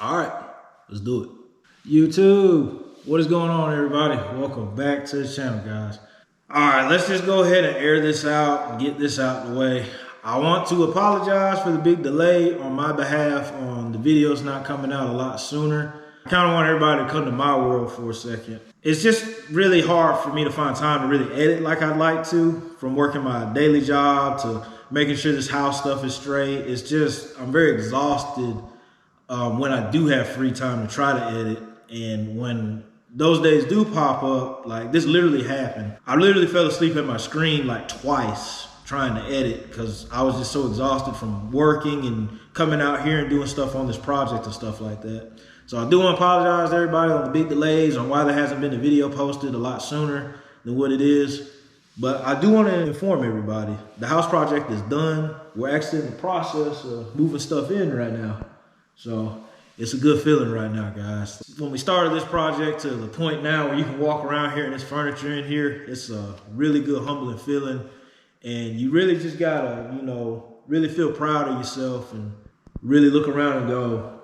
All right, let's do it. YouTube, what is going on, everybody? Welcome back to the channel, guys. All right, let's just go ahead and air this out and get this out the way. I want to apologize for the big delay on my behalf on the videos not coming out a lot sooner. I kind of want everybody to come to my world for a second. It's just really hard for me to find time to really edit like I'd like to, from working my daily job to making sure this house stuff is straight. It's just, I'm very exhausted when I do have free time to try to edit. And when those days do pop up, like this literally happened. I literally fell asleep at my screen like twice trying to edit because I was just so exhausted from working and coming out here and doing stuff on this project and stuff like that. So I do want to apologize to everybody on the big delays, on why there hasn't been a video posted a lot sooner than what it is. But I do want to inform everybody, the house project is done. We're actually in the process of moving stuff in right now. So it's a good feeling right now, guys. When we started this project to the point now where you can walk around here and there's furniture in here, it's a really good, humbling feeling. And you really just gotta, really feel proud of yourself and really look around and go,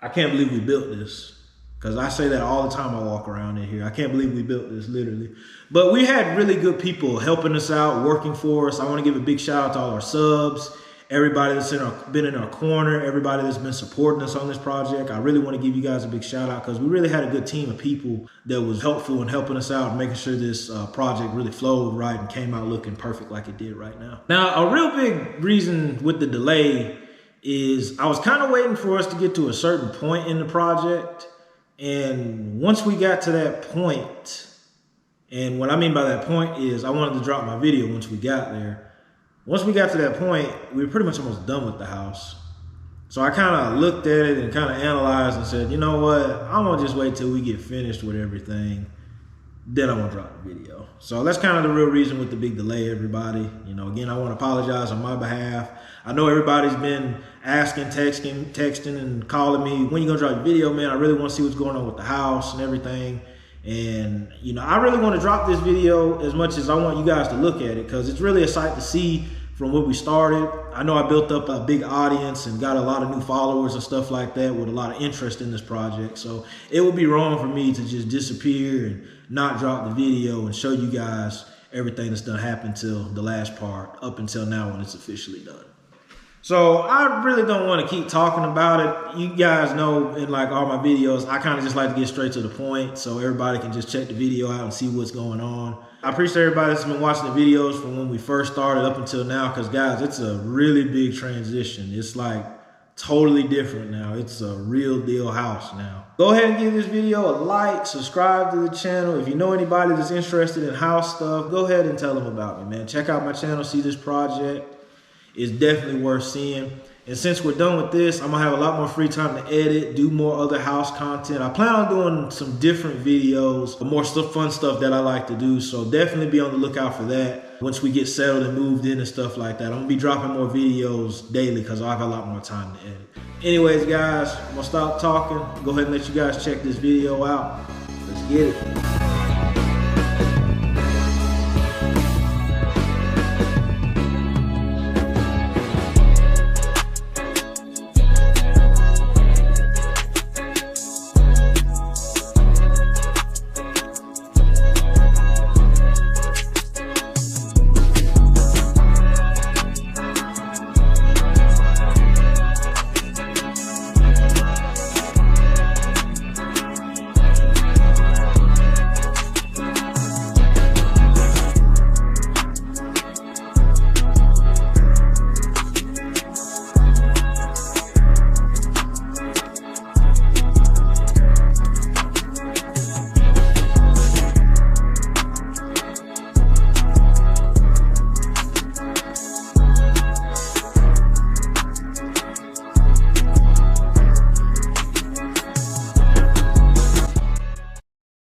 I can't believe we built this. Because I say that all the time I walk around in here. I can't believe we built this, literally. But we had really good people helping us out, working for us. I want to give a big shout out to all our subs, everybody that's been in our corner, everybody that's been supporting us on this project. I really want to give you guys a big shout out because we really had a good team of people that was helpful in helping us out and making sure this project really flowed right and came out looking perfect like it did right now. Now, a real big reason with the delay is I was kind of waiting for us to get to a certain point in the project. And once we got to that point, and what I mean by that point is I wanted to drop my video once we got there. Once we got to that point, we were pretty much almost done with the house. So I kind of looked at it and kind of analyzed and said, you know what, I'm gonna just wait till we get finished with everything. Then I'm gonna drop the video. So that's kind of the real reason with the big delay, everybody. Again, I want to apologize on my behalf. I know everybody's been asking, texting and calling me, when you gonna drop the video, man? I really want to see what's going on with the house and everything. And, I really want to drop this video as much as I want you guys to look at it because it's really a sight to see from when we started. I know I built up a big audience and got a lot of new followers and stuff like that with a lot of interest in this project. So it would be wrong for me to just disappear and not drop the video and show you guys everything that's done happened till the last part up until now when it's officially done. So I really don't want to keep talking about it. You guys know in like all my videos, I kind of just like to get straight to the point so everybody can just check the video out and see what's going on. I appreciate everybody that's been watching the videos from when we first started up until now because guys, it's a really big transition. It's like totally different now. It's a real deal house now. Go ahead and give this video a like, subscribe to the channel. If you know anybody that's interested in house stuff, go ahead and tell them about me, man. Check out my channel, see this project. It's definitely worth seeing. And since we're done with this, I'm gonna have a lot more free time to edit, do more other house content. I plan on doing some different videos, more fun stuff that I like to do. So definitely be on the lookout for that. Once we get settled and moved in and stuff like that, I'm gonna be dropping more videos daily because I have a lot more time to edit. Anyways, guys, I'm gonna stop talking. Go ahead and let you guys check this video out. Let's get it.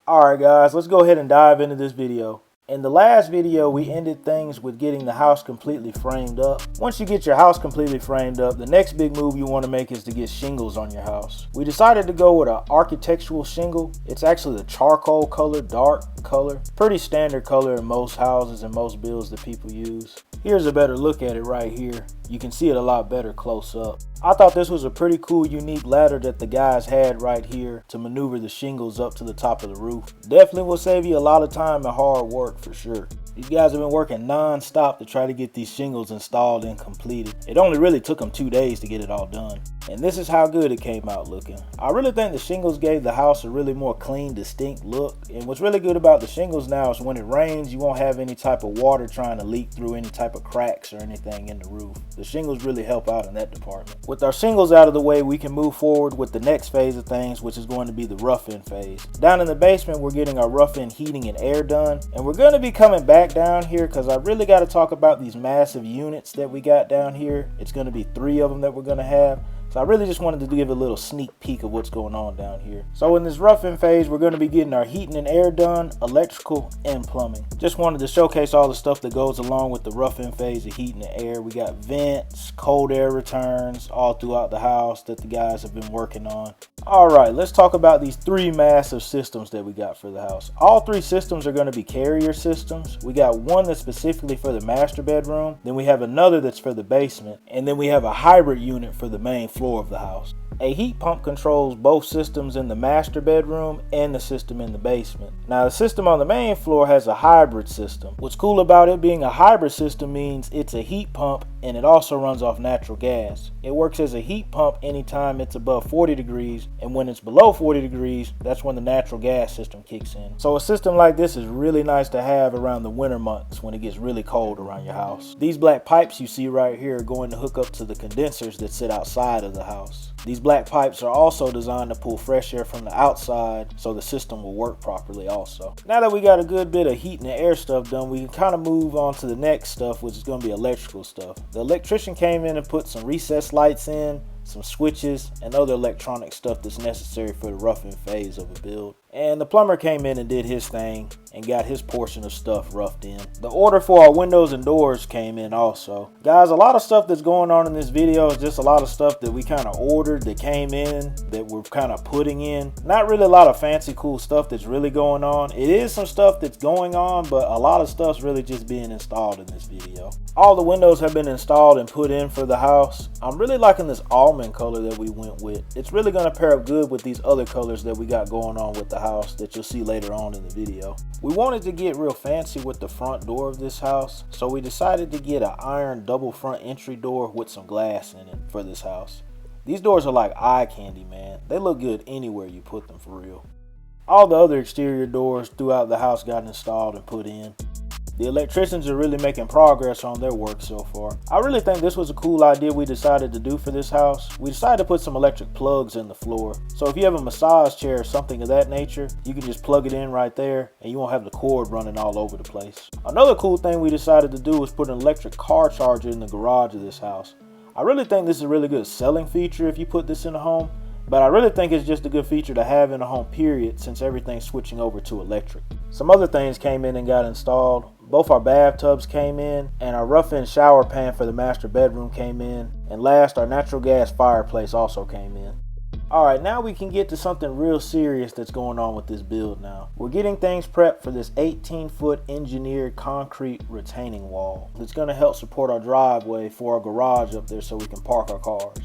Alright guys, let's go ahead and dive into this video. In the last video, we ended things with getting the house completely framed up. Once you get your house completely framed up, the next big move you want to make is to get shingles on your house. We decided to go with an architectural shingle. It's actually the charcoal color, dark color. Pretty standard color in most houses and most builds that people use. Here's a better look at it right here. You can see it a lot better close up. I thought this was a pretty cool, unique ladder that the guys had right here to maneuver the shingles up to the top of the roof. Definitely will save you a lot of time and hard work for sure. These guys have been working non-stop to try to get these shingles installed and completed. It only really took them 2 days to get it all done. And this is how good it came out looking. I really think the shingles gave the house a really more clean, distinct look. And what's really good about the shingles now is when it rains, you won't have any type of water trying to leak through any type of cracks or anything in the roof. The shingles really help out in that department. With our shingles out of the way, we can move forward with the next phase of things, which is going to be the rough-in phase. Down in the basement, we're getting our rough-in heating and air done. And we're going to be coming back down here because I really got to talk about these massive units that we got down here. It's going to be 3 of them that we're going to have. So I really just wanted to give a little sneak peek of what's going on down here. So in this rough-in phase, we're going to be getting our heating and air done, electrical and plumbing. Just wanted to showcase all the stuff that goes along with the rough-in phase of heating and air. We got vents, cold air returns all throughout the house that the guys have been working on. All right, let's talk about these 3 massive systems that we got for the house. All 3 systems are going to be carrier systems. We got one that's specifically for the master bedroom. Then we have another that's for the basement. And then we have a hybrid unit for the main floor of the house. A heat pump controls both systems in the master bedroom and the system in the basement. Now the system on the main floor has a hybrid system. What's cool about it being a hybrid system means it's a heat pump and it also runs off natural gas. It works as a heat pump anytime it's above 40 degrees, and when it's below 40 degrees, that's when the natural gas system kicks in. So a system like this is really nice to have around the winter months when it gets really cold around your house. These black pipes you see right here are going to hook up to the condensers that sit outside of the house. These black pipes are also designed to pull fresh air from the outside so the system will work properly also. Now that we got a good bit of heat and air stuff done, we can kind of move on to the next stuff, which is going to be electrical stuff. The electrician came in and put some recessed lights in, some switches, and other electronic stuff that's necessary for the rough-in phase of a build. And the plumber came in and did his thing and got his portion of stuff roughed in. The order for our windows and doors came in also. Guys, a lot of stuff that's going on in this video is just a lot of stuff that we kind of ordered that came in that we're kind of putting in. Not really a lot of fancy cool stuff that's really going on. It is some stuff that's going on, but a lot of stuff's really just being installed in this video. All the windows have been installed and put in for the house. I'm really liking this almond color that we went with. It's really going to pair up good with these other colors that we got going on with the house that you'll see later on in the video. We wanted to get real fancy with the front door of this house, so we decided to get an iron double front entry door with some glass in it for this house. These doors are like eye candy, man. They look good anywhere you put them for real. All the other exterior doors throughout the house got installed and put in. The electricians are really making progress on their work so far. I really think this was a cool idea we decided to do for this house. We decided to put some electric plugs in the floor. So if you have a massage chair or something of that nature, you can just plug it in right there and you won't have the cord running all over the place. Another cool thing we decided to do was put an electric car charger in the garage of this house. I really think this is a really good selling feature if you put this in a home. But I really think it's just a good feature to have in a home period since everything's switching over to electric. Some other things came in and got installed. Both our bathtubs came in and our rough-in shower pan for the master bedroom came in. And last, our natural gas fireplace also came in. Alright, now we can get to something real serious that's going on with this build now. We're getting things prepped for this 18-foot engineered concrete retaining wall. It's going to help support our driveway for our garage up there so we can park our cars.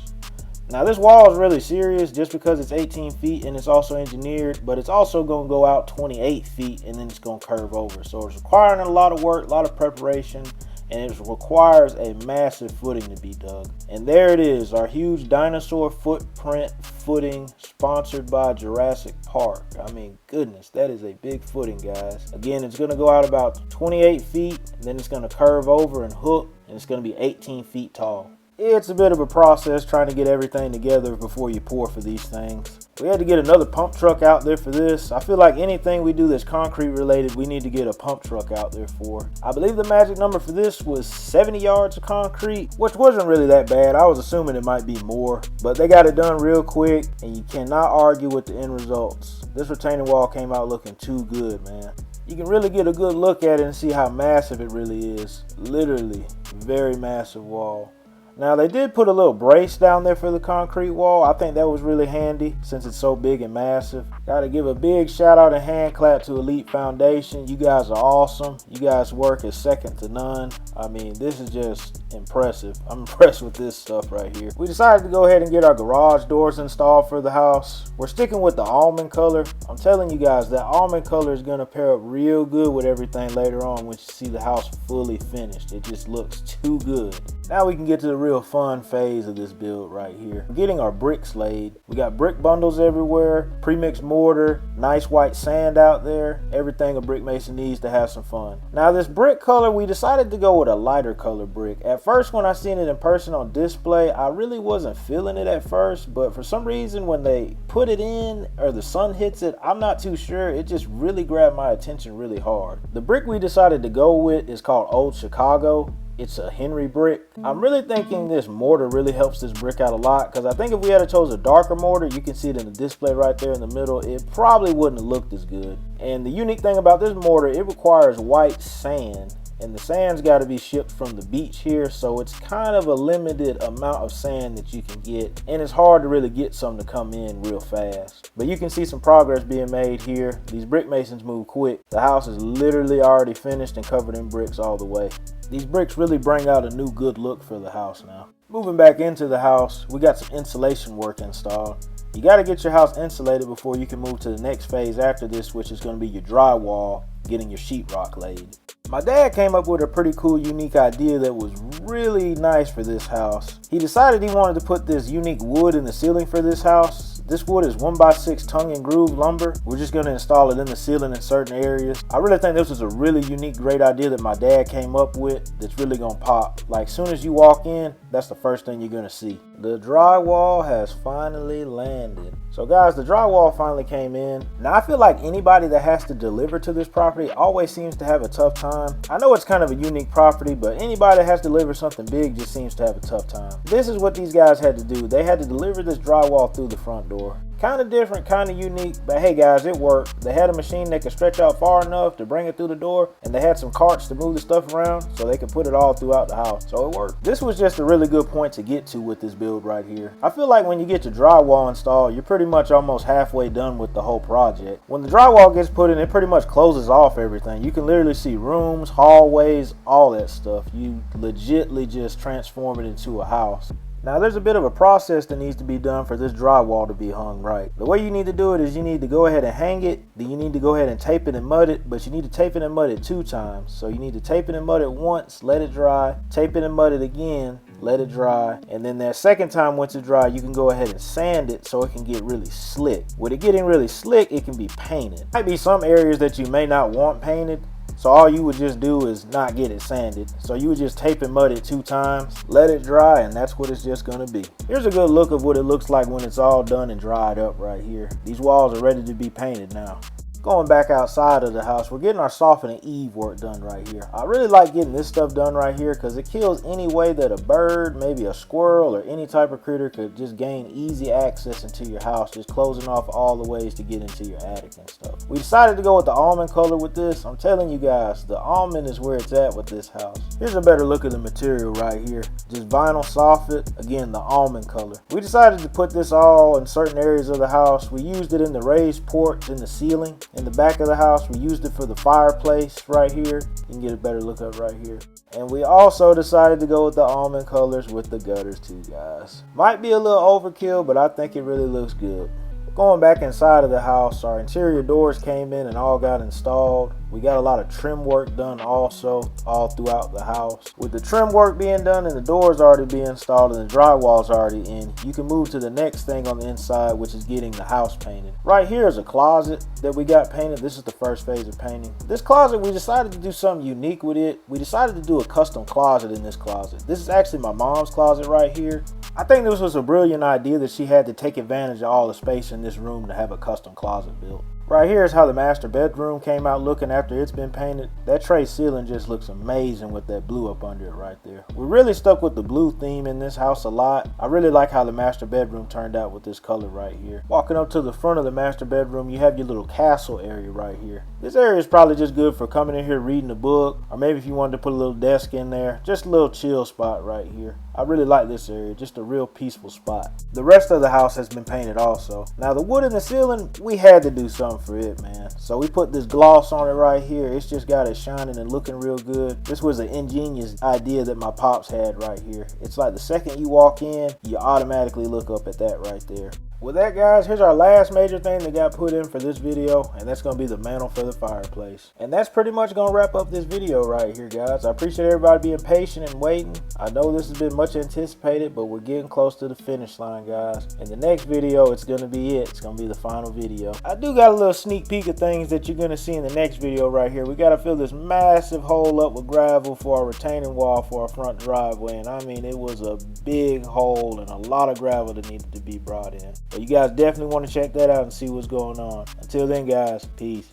Now this wall is really serious just because it's 18 feet and it's also engineered, but it's also going to go out 28 feet and then it's going to curve over. So it's requiring a lot of work, a lot of preparation, and it requires a massive footing to be dug. And there it is, our huge dinosaur footprint footing sponsored by Jurassic Park. I mean, goodness, that is a big footing, guys. Again, it's going to go out about 28 feet, and then it's going to curve over and hook, and it's going to be 18 feet tall. It's a bit of a process trying to get everything together before you pour for these things. We had to get another pump truck out there for this. I feel like anything we do that's concrete related, we need to get a pump truck out there for. I believe the magic number for this was 70 yards of concrete, which wasn't really that bad. I was assuming it might be more, but they got it done real quick and you cannot argue with the end results. This retaining wall came out looking too good, man. You can really get a good look at it and see how massive it really is. Literally, very massive wall. Now they did put a little brace down there for the concrete wall. I think that was really handy since it's so big and massive. Gotta give a big shout out and hand clap to Elite Foundation. You guys are awesome. You guys work is second to none. I mean, this is just impressive. I'm impressed with this stuff right here. We decided to go ahead and get our garage doors installed for the house. We're sticking with the almond color. I'm telling you guys, that almond color is gonna pair up real good with everything later on when you see the house fully finished. It just looks too good. Now we can get to the real fun phase of this build right here. We're getting our bricks laid. We got brick bundles everywhere, pre-mixed mortar, nice white sand out there. Everything a brick mason needs to have some fun. Now this brick color, we decided to go with a lighter color brick. At first when I seen it in person on display, I really wasn't feeling it at first, but for some reason when they put it in or the sun hits it, I'm not too sure. It just really grabbed my attention really hard. The brick we decided to go with is called Old Chicago. It's a Henry brick. I'm really thinking this mortar really helps this brick out a lot, because I think if we had chose a darker mortar, you can see it in the display right there in the middle, it probably wouldn't have looked as good. And the unique thing about this mortar, it requires white sand, and the sand's got to be shipped from the beach here, so it's kind of a limited amount of sand that you can get, and it's hard to really get some to come in real fast. But you can see some progress being made here. These brick masons move quick. The house is literally already finished and covered in bricks all the way. These bricks really bring out a new good look for the house now. Moving back into the house, we got some insulation work installed. You got to get your house insulated before you can move to the next phase after this, which is going to be your drywall, getting your sheetrock laid. My dad came up with a pretty cool, unique idea that was really nice for this house. He decided he wanted to put this unique wood in the ceiling for this house. This wood is 1x6 tongue and groove lumber. We're just going to install it in the ceiling in certain areas. I really think this was a really unique, great idea that my dad came up with that's really going to pop. Like, soon as you walk in, that's the first thing you're going to see. The drywall has finally landed. So guys, the drywall finally came in. Now I feel like anybody that has to deliver to this property always seems to have a tough time. I know it's kind of a unique property, but anybody that has to deliver something big just seems to have a tough time. This is what these guys had to do. They had to deliver this drywall through the front door. Kind of different, kind of unique, but hey guys, it worked. They had a machine that could stretch out far enough to bring it through the door, and they had some carts to move the stuff around so they could put it all throughout the house. So it worked. This was just a really good point to get to with this build right here. I feel like when you get your drywall installed, you're pretty much almost halfway done with the whole project. When the drywall gets put in, it pretty much closes off everything. You can literally see rooms, hallways, all that stuff. You legitly just transform it into a house. Now there's a bit of a process that needs to be done for this drywall to be hung right. The way you need to do it is you need to go ahead and hang it, then you need to go ahead and tape it and mud it, but you need to tape it and mud it 2 times. So you need to tape it and mud it once, let it dry, tape it and mud it again, let it dry, and then that second time once it's dry, you can go ahead and sand it so it can get really slick. With it getting really slick, it can be painted. Might be some areas that you may not want painted, so all you would just do is not get it sanded. So you would just tape and mud it 2 times, let it dry, and that's what it's just gonna be. Here's a good look of what it looks like when it's all done and dried up right here. These walls are ready to be painted now. Going back outside of the house, we're getting our soffit and eave work done right here. I really like getting this stuff done right here because it kills any way that a bird, maybe a squirrel, or any type of critter could just gain easy access into your house, just closing off all the ways to get into your attic and stuff. We decided to go with the almond color with this. I'm telling you guys, the almond is where it's at with this house. Here's a better look at the material right here. Just vinyl soffit, again, the almond color. We decided to put this all in certain areas of the house. We used it in the raised porch in the ceiling. In the back of the house, we used it for the fireplace right here. You can get a better look up right here. And we also decided to go with the almond colors with the gutters too, guys. Might be a little overkill, but I think it really looks good. Going back inside of the house, our interior doors came in and all got installed. We got a lot of trim work done also all throughout the house. With the trim work being done and the doors already being installed and the drywall's already in, you can move to the next thing on the inside, which is getting the house painted. Right here is a closet that we got painted. This is the first phase of painting. This closet, we decided to do something unique with it. We decided to do a custom closet in this closet. This is actually my mom's closet right here. I think this was a brilliant idea that she had to take advantage of all the space in this room to have a custom closet built. Right here is how the master bedroom came out looking after it's been painted. That tray ceiling just looks amazing with that blue up under it right there. We really stuck with the blue theme in this house a lot. I really like how the master bedroom turned out with this color right here. Walking up to the front of the master bedroom, you have your little castle area right here. This area is probably just good for coming in here reading a book, or maybe if you wanted to put a little desk in there, just a little chill spot right here. I really like this area, just a real peaceful spot. The rest of the house has been painted also. Now the wood in the ceiling, we had to do something for it, man. So we put this gloss on it right here. It's just got it shining and looking real good. This was an ingenious idea that my pops had right here. It's like the second you walk in, you automatically look up at that right there. With that, guys, here's our last major thing that got put in for this video, and that's going to be the mantle for the fireplace. And that's pretty much going to wrap up this video right here, guys. I appreciate everybody being patient and waiting. I know this has been much anticipated, but we're getting close to the finish line, guys. In the next video, it's going to be it. It's going to be the final video. I do got a little sneak peek of things that you're going to see in the next video right here. We got to fill this massive hole up with gravel for our retaining wall for our front driveway. And I mean, it was a big hole and a lot of gravel that needed to be brought in. But you guys definitely want to check that out and see what's going on. Until then, guys, peace.